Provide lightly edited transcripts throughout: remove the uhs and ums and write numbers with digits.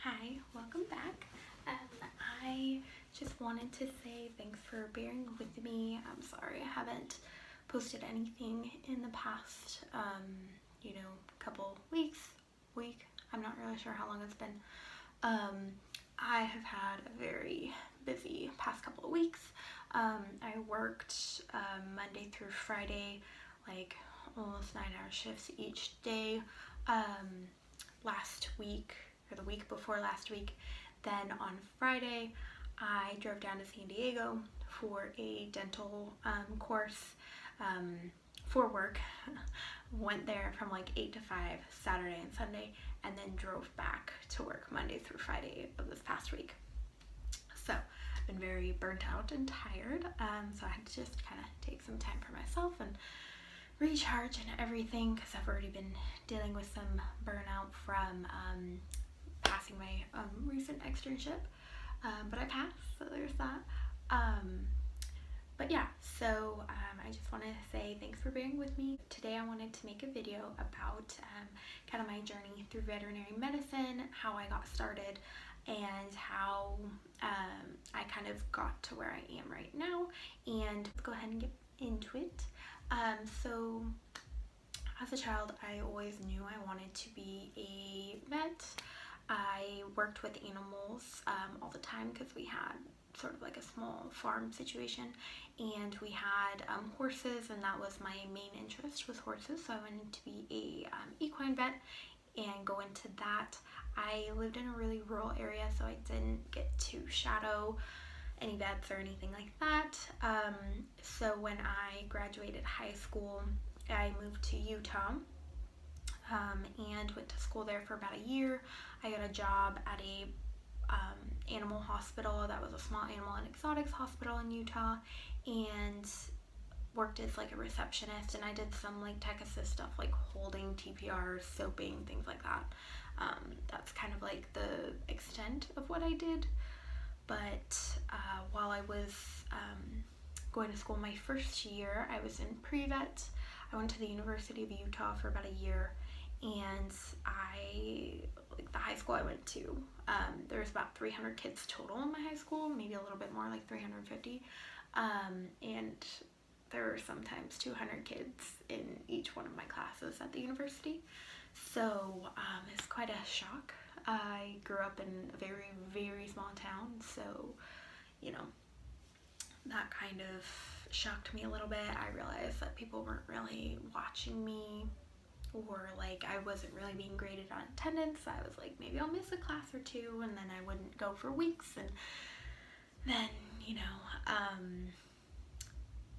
Hi, welcome back. I just wanted to say thanks for bearing with me. I'm sorry I haven't posted anything in the past, couple week. I'm not really sure how long it's been. I have had a very busy past couple of weeks. I worked Monday through Friday, like almost 9-hour shifts each day. Last week, or the week before last week, then on Friday I drove down to San Diego for a dental course for work. Went there from like 8 to 5 Saturday and Sunday, and then drove back to work Monday through Friday of this past week. So I've been very burnt out and tired, so I had to just kind of take some time for myself and recharge and everything, because I've already been dealing with some burnout from passing my recent externship, but I passed, so there's that. But yeah, so I just wanted to say thanks for bearing with me. Today I wanted to make a video about kind of my journey through veterinary medicine, how I got started, and how I kind of got to where I am right now. And let's go ahead and get into it. So as a child, I always knew I wanted to be a vet. I worked with animals all the time because we had sort of like a small farm situation, and we had horses, and that was my main interest, was horses. So I wanted to be a equine vet and go into that. I lived in a really rural area, so I didn't get to shadow any vets or anything like that. So when I graduated high school, I moved to Utah and went to school there for about a year. I got a job at a animal hospital that was a small animal and exotics hospital in Utah, and worked as like a receptionist, and I did some like tech assist stuff like holding TPRs, soaping, things like that. That's kind of like the extent of what I did. But while I was going to school my first year, I was in pre-vet. I went to the University of Utah for about a year, and the high school I went to, there was about 300 kids total in my high school, maybe a little bit more, like 350, and there were sometimes 200 kids in each one of my classes at the university. So it's quite a shock. I grew up in a very, very small town, so, that kind of shocked me a little bit. I realized that people weren't really watching me, or like I wasn't really being graded on attendance. I was like, maybe I'll miss a class or two, and then I wouldn't go for weeks, and then,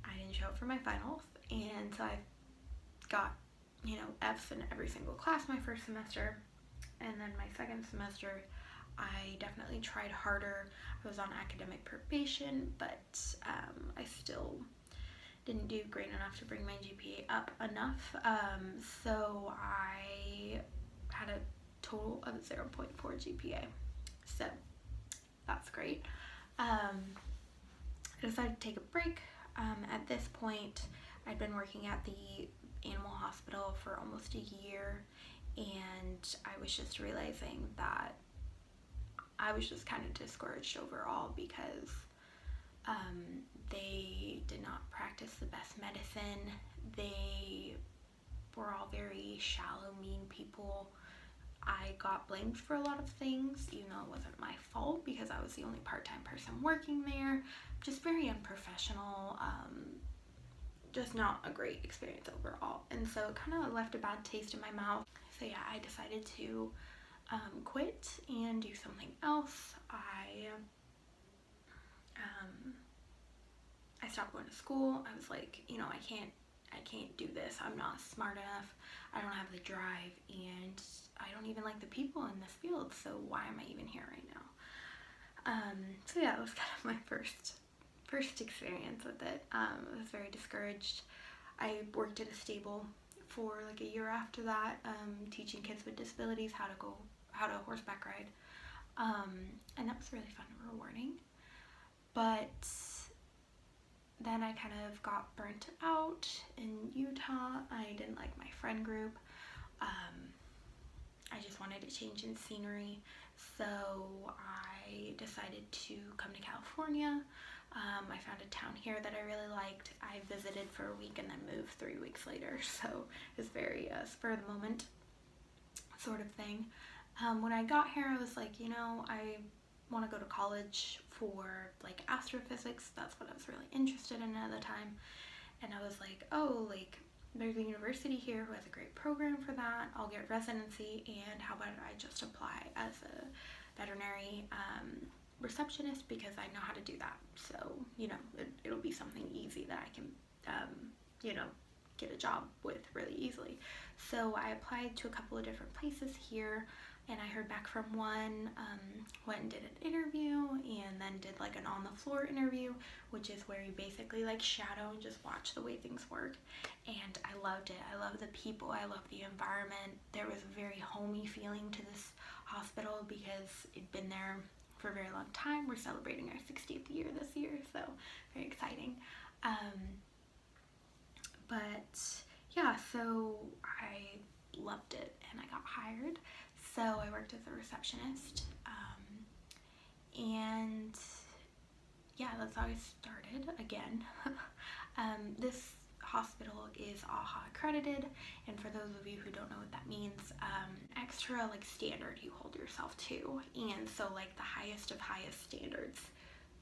I didn't show up for my finals, and so I got, F's in every single class my first semester. And then my second semester, I definitely tried harder. I was on academic probation, but I still didn't do great enough to bring my GPA up enough. So I had a total of 0.4 GPA. So that's great. I decided to take a break. At this point, I'd been working at the animal hospital for almost a year, and I was just realizing that I was just kind of discouraged overall, because they did not practice the best medicine. They were all very shallow, mean people. I got blamed for a lot of things, even though it wasn't my fault, because I was the only part-time person working there. Just very unprofessional. Just not a great experience overall, and so it kind of left a bad taste in my mouth. So yeah, I decided to quit and do something else. I stopped going to school. I was like, I can't do this. I'm not smart enough. I don't have the drive, and I don't even like the people in this field, so why am I even here right now? So yeah, it was kind of my first experience with it. I was very discouraged. I worked at a stable for like a year after that, teaching kids with disabilities how to horseback ride, and that was really fun and rewarding. But then I kind of got burnt out in Utah. I didn't like my friend group. I just wanted a change in scenery, So I decided to come to California. I found a town here that I really liked. I visited for a week and then moved 3 weeks later, so it's very spur of the moment sort of thing. When I got here, I was like, I want to go to college for like astrophysics. That's what I was really interested in at the time. And I was like, oh, like there's a university here who has a great program for that. I'll get residency, and how about I just apply as a veterinary receptionist, because I know how to do that. So, it'll be something easy that I can, get a job with really easily. So I applied to a couple of different places here, and I heard back from one, went and did an interview, and then did like an on the floor interview, which is where you basically like shadow and just watch the way things work. And I loved it. I love the people. I love the environment. There was a very homey feeling to this hospital because it'd been there for a very long time. We're celebrating our 60th year this year, so very exciting. But yeah, so I loved it and I got hired. So I worked as a receptionist, and yeah, that's how I started again. This hospital is AHA accredited, and for those of you who don't know what that means, extra like standard you hold yourself to, and so like the highest of highest standards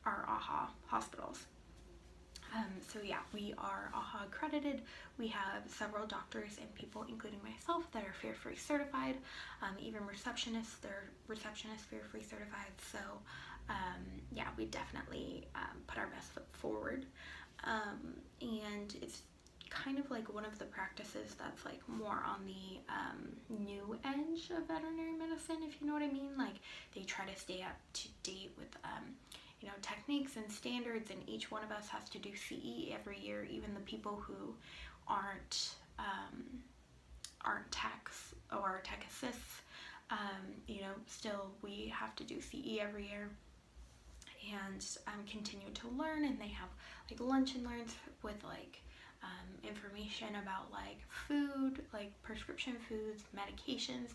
are AHA hospitals. So yeah, we are AHA accredited. We have several doctors and people, including myself, that are fear-free certified. Even receptionists, they're receptionist fear-free certified. So yeah, we definitely put our best foot forward. And it's kind of like one of the practices that's like more on the new edge of veterinary medicine, if you know what I mean. Like they try to stay up to date with techniques and standards, and each one of us has to do CE every year. Even the people who aren't techs or tech assists, still we have to do CE every year and continue to learn. And they have like lunch and learns with like information about like food, like prescription foods, medications,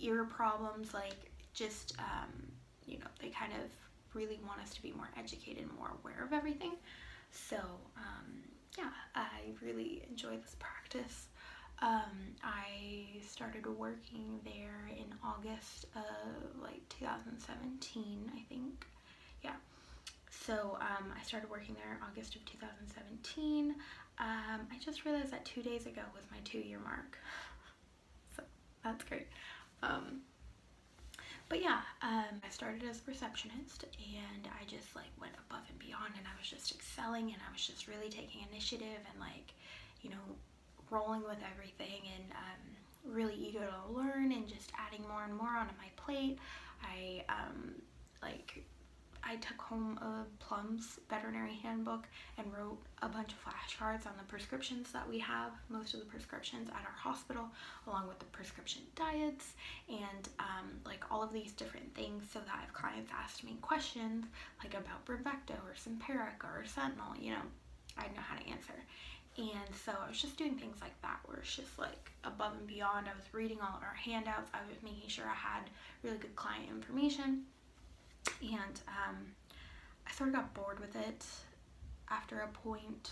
ear problems, like just they kind of really want us to be more educated and more aware of everything. So yeah, I really enjoy this practice. I started working there in August of like 2017, I think. Yeah. So I started working there in August of 2017. I just realized that 2 days ago was my 2-year mark. So that's great. But yeah, I started as a receptionist, and I just like went above and beyond, and I was just excelling, and I was just really taking initiative and like, rolling with everything, and really eager to learn and just adding more and more onto my plate. I took home a Plum's veterinary handbook and wrote a bunch of flashcards on the prescriptions that we have, most of the prescriptions at our hospital, along with the prescription diets, and like all of these different things, so that if clients asked me questions like about Bravecto or Simparica or Sentinel, I know how to answer. And so I was just doing things like that, where it's just like above and beyond. I was reading all of our handouts. I was making sure I had really good client information. And I sort of got bored with it after a point,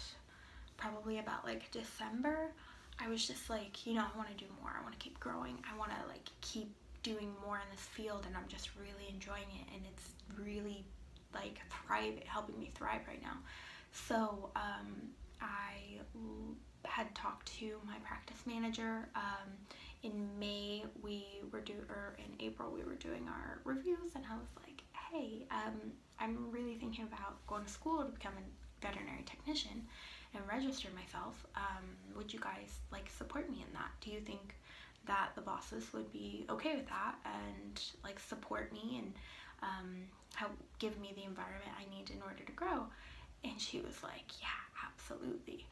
probably about like December. I was just like, I want to do more. I want to keep growing. I want to like keep doing more in this field, and I'm just really enjoying it, and it's really like helping me thrive right now. So I had talked to my practice manager. In May in April we were doing our reviews, and I was like, hey, I'm really thinking about going to school to become a veterinary technician and register myself. Would you guys like support me in that? Do you think that the bosses would be okay with that and like support me and help give me the environment I need in order to grow? And she was like, yeah, absolutely.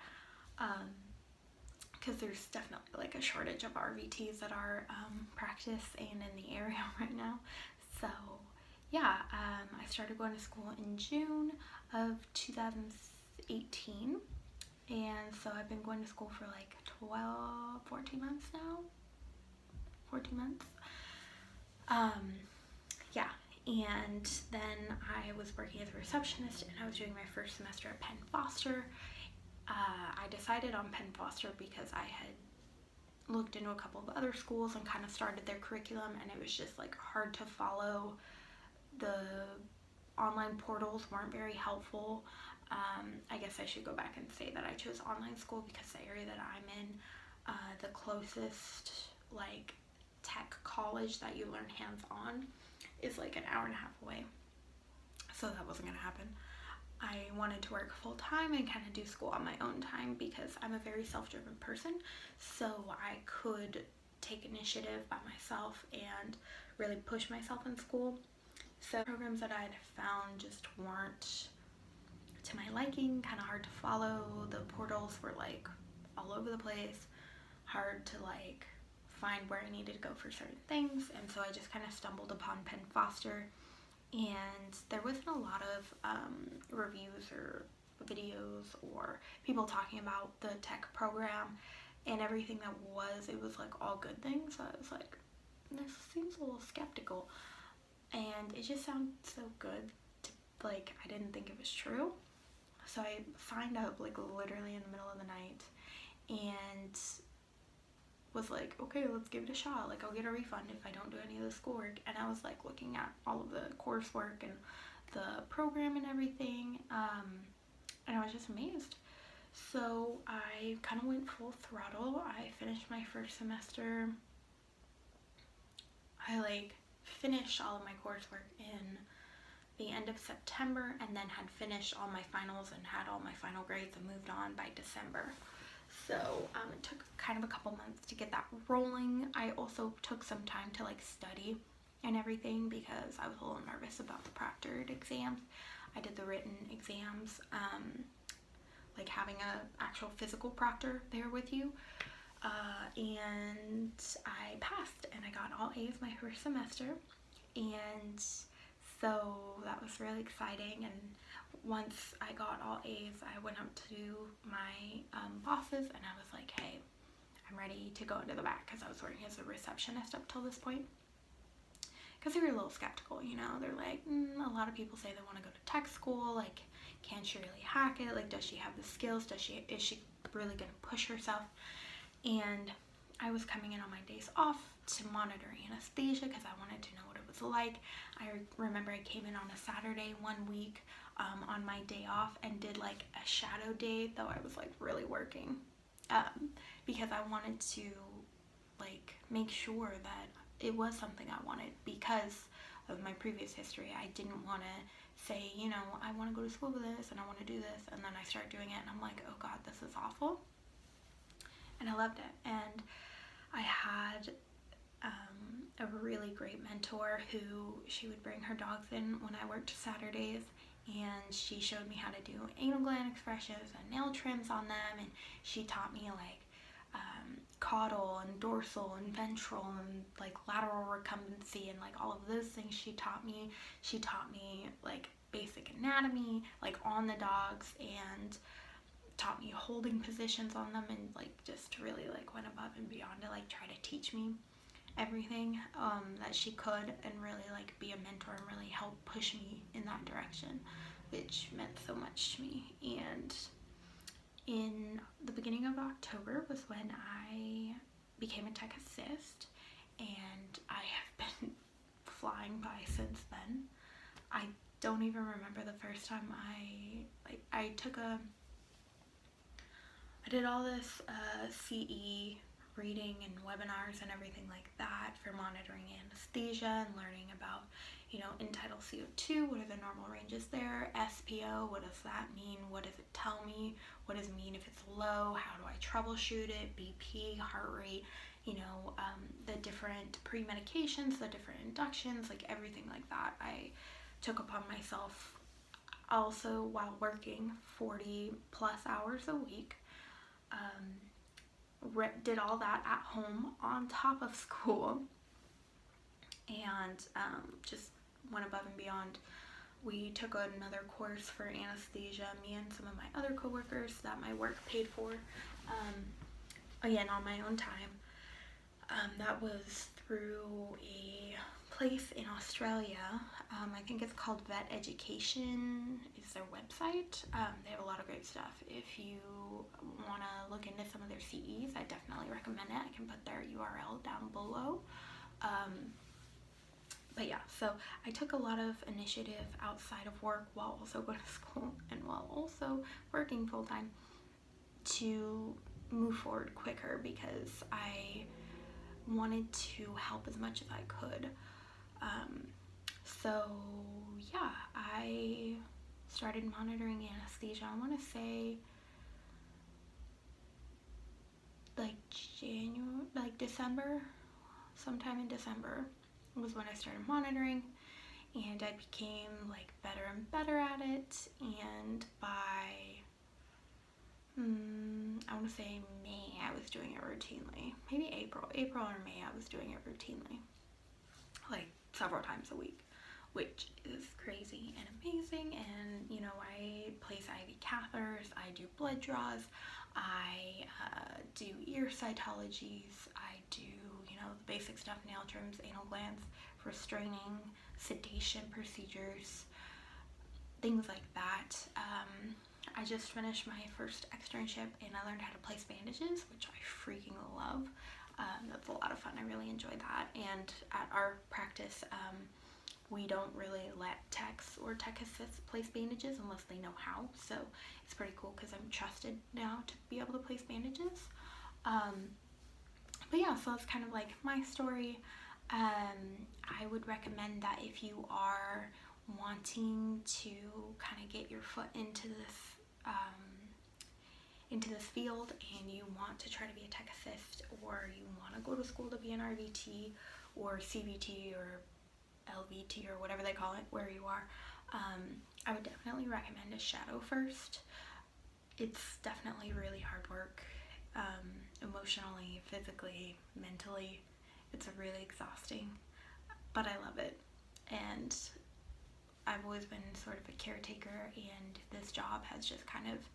Because there's definitely like a shortage of RVTs at our practice and in the area right now. So yeah, I started going to school in June of 2018, and so I've been going to school for like 14 months now. 14 months. Yeah, And then I was working as a receptionist, and I was doing my first semester at Penn Foster. I decided on Penn Foster because I had looked into a couple of other schools and kind of started their curriculum, and it was just like hard to follow. The online portals weren't very helpful. I guess I should go back and say that I chose online school because the area that I'm in, the closest like tech college that you learn hands-on is like an hour and a half away, so that wasn't gonna happen. I wanted to work full-time and kind of do school on my own time because I'm a very self-driven person, so I could take initiative by myself and really push myself in school. So programs that I'd found just weren't to my liking, kind of hard to follow. The portals were like all over the place, hard to like find where I needed to go for certain things, and so I just kind of stumbled upon Penn Foster, and there wasn't a lot of reviews or videos or people talking about the tech program, and everything that was, it was like all good things. So I was like, this seems a little skeptical, and it just sounds so good to, like, I didn't think it was true. So I signed up like literally in the middle of the night and was like, okay, let's give it a shot. Like, I'll get a refund if I don't do any of the schoolwork. And I was like looking at all of the coursework and the program and everything, and I was just amazed. So I kind of went full throttle. I finished my first semester. I like finished all of my coursework in the end of September, and then had finished all my finals and had all my final grades and moved on by December. So it took kind of a couple months to get that rolling. I also took some time to like study and everything because I was a little nervous about the proctored exams. I did the written exams, like having a actual physical proctor there with you, and I passed and I got all A's my first semester, and so that was really exciting. And once I got all A's, I went up to my bosses and I was like, hey, I'm ready to go into the back, because I was working as a receptionist up till this point. Because they were a little skeptical, you know. They're like, a lot of people say they want to go to tech school. Like, can she really hack it? Like, does she have the skills? Is she really going to push herself? And I was coming in on my days off to monitor anesthesia because I wanted to know what it was like. I remember I came in on a Saturday one week on my day off and did like a shadow day, though I was like really working, because I wanted to like make sure that it was something I wanted because of my previous history. I didn't want to say, you know, I want to go to school for this and I want to do this, and then I start doing it and I'm like, oh god, this is awful. And I loved it. And I had a really great mentor who, she would bring her dogs in when I worked Saturdays, and she showed me how to do anal gland expressions and nail trims on them, and she taught me like caudal and dorsal and ventral and like lateral recumbency and like all of those things she taught me. She taught me like basic anatomy like on the dogs, and taught me holding positions on them, and like just really like went above and beyond to like try to teach me everything that she could, and really like be a mentor and really help push me in that direction, which meant so much to me. And in the beginning of October was when I became a tech assist, and I have been flying by since then. I don't even remember the first time I did all this CE reading and webinars and everything like that for monitoring anesthesia and learning about, you know, end-tidal CO2, what are the normal ranges there, SPO, what does that mean, what does it tell me, what does it mean if it's low, how do I troubleshoot it, BP, heart rate, you know, the different pre-medications, the different inductions, like everything like that. I took upon myself also while working 40 plus hours a week. Did all that at home on top of school, and just went above and beyond. We took another course for anesthesia, me and some of my other coworkers that my work paid for, again on my own time. That was through a place in Australia. I think it's called Vet Education is their website. They have a lot of great stuff. If you want to look into some of their CEs, I definitely recommend it. I can put their URL down below. But yeah, so I took a lot of initiative outside of work while also going to school and while also working full-time to move forward quicker, because I wanted to help as much as I could. So yeah, I started monitoring anesthesia, I want to say December, sometime in December was when I started monitoring, and I became better and better at it, and by I want to say May I was doing it routinely. Maybe April or May I was doing it routinely, several times a week, which is crazy and amazing. And I place IV catheters, I do blood draws, I do ear cytologies, I do the basic stuff, nail trims, anal glands, restraining, sedation procedures, things like that. I just finished my first externship and I learned how to place bandages, which I freaking love. That's a lot of fun. I really enjoy that. And at our practice, we don't really let techs or tech assists place bandages unless they know how. So it's pretty cool because I'm trusted now to be able to place bandages. But yeah, so that's kind of my story. I would recommend that if you are wanting to kind of get your foot into this field and you want to try to be a tech assist, or you want to go to school to be an RVT or CVT or LVT or whatever they call it where you are, I would definitely recommend a shadow first. It's definitely really hard work, emotionally, physically, mentally. It's really exhausting, but I love it. And I've always been sort of a caretaker, and this job has just kind of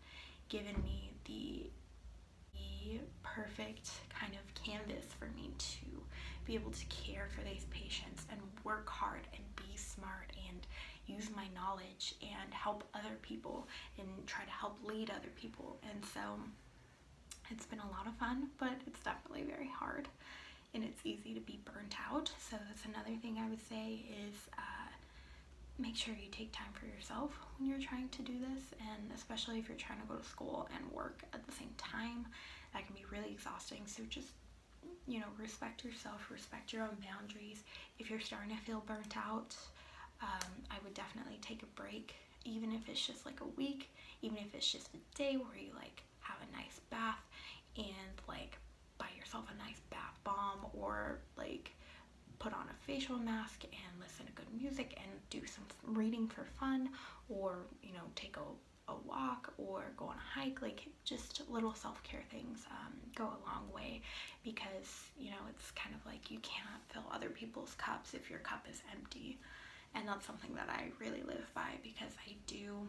given me the perfect kind of canvas for me to be able to care for these patients and work hard and be smart and use my knowledge and help other people and try to help lead other people. And so it's been a lot of fun, but it's definitely very hard and it's easy to be burnt out. So that's another thing I would say is make sure you take time for yourself when you're trying to do this, and especially if you're trying to go to school and work at the same time. That can be really exhausting. So just respect yourself, respect your own boundaries. If you're starting to feel burnt out, I would definitely take a break, even if it's just a week, even if it's just a day where you have a nice bath and buy yourself a nice bath bomb, or put on a facial mask and listen to good music and do some reading for fun, or take a walk or go on a hike. Just little self-care things go a long way, because it's kind of you can't fill other people's cups if your cup is empty. And that's something that I really live by, because I do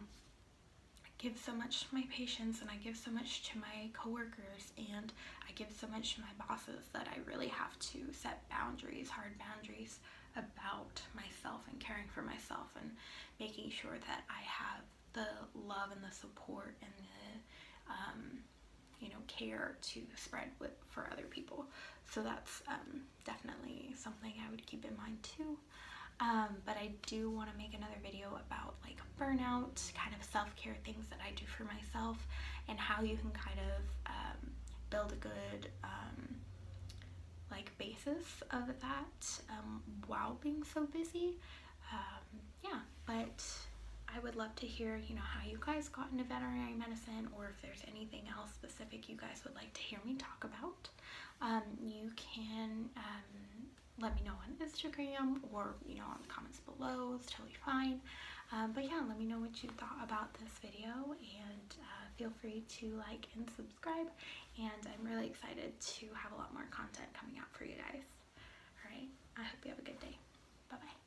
give so much to my patients and I give so much to my coworkers and I give so much to my bosses that I really have to set boundaries, hard boundaries about myself and caring for myself and making sure that I have the love and the support and the care to spread for other people. So that's definitely something I would keep in mind too. But I do want to make another video about burnout, kind of self-care things that I do for myself, and how you can kind of build a good basis of that while being so busy. Yeah, but I would love to hear how you guys got into veterinary medicine, or if there's anything else specific you guys would like to hear me talk about. You can let me know on Instagram, or on the comments below. It's totally fine. But yeah, let me know what you thought about this video, and feel free to like and subscribe, and I'm really excited to have a lot more content coming out for you guys. Alright, I hope you have a good day. Bye bye.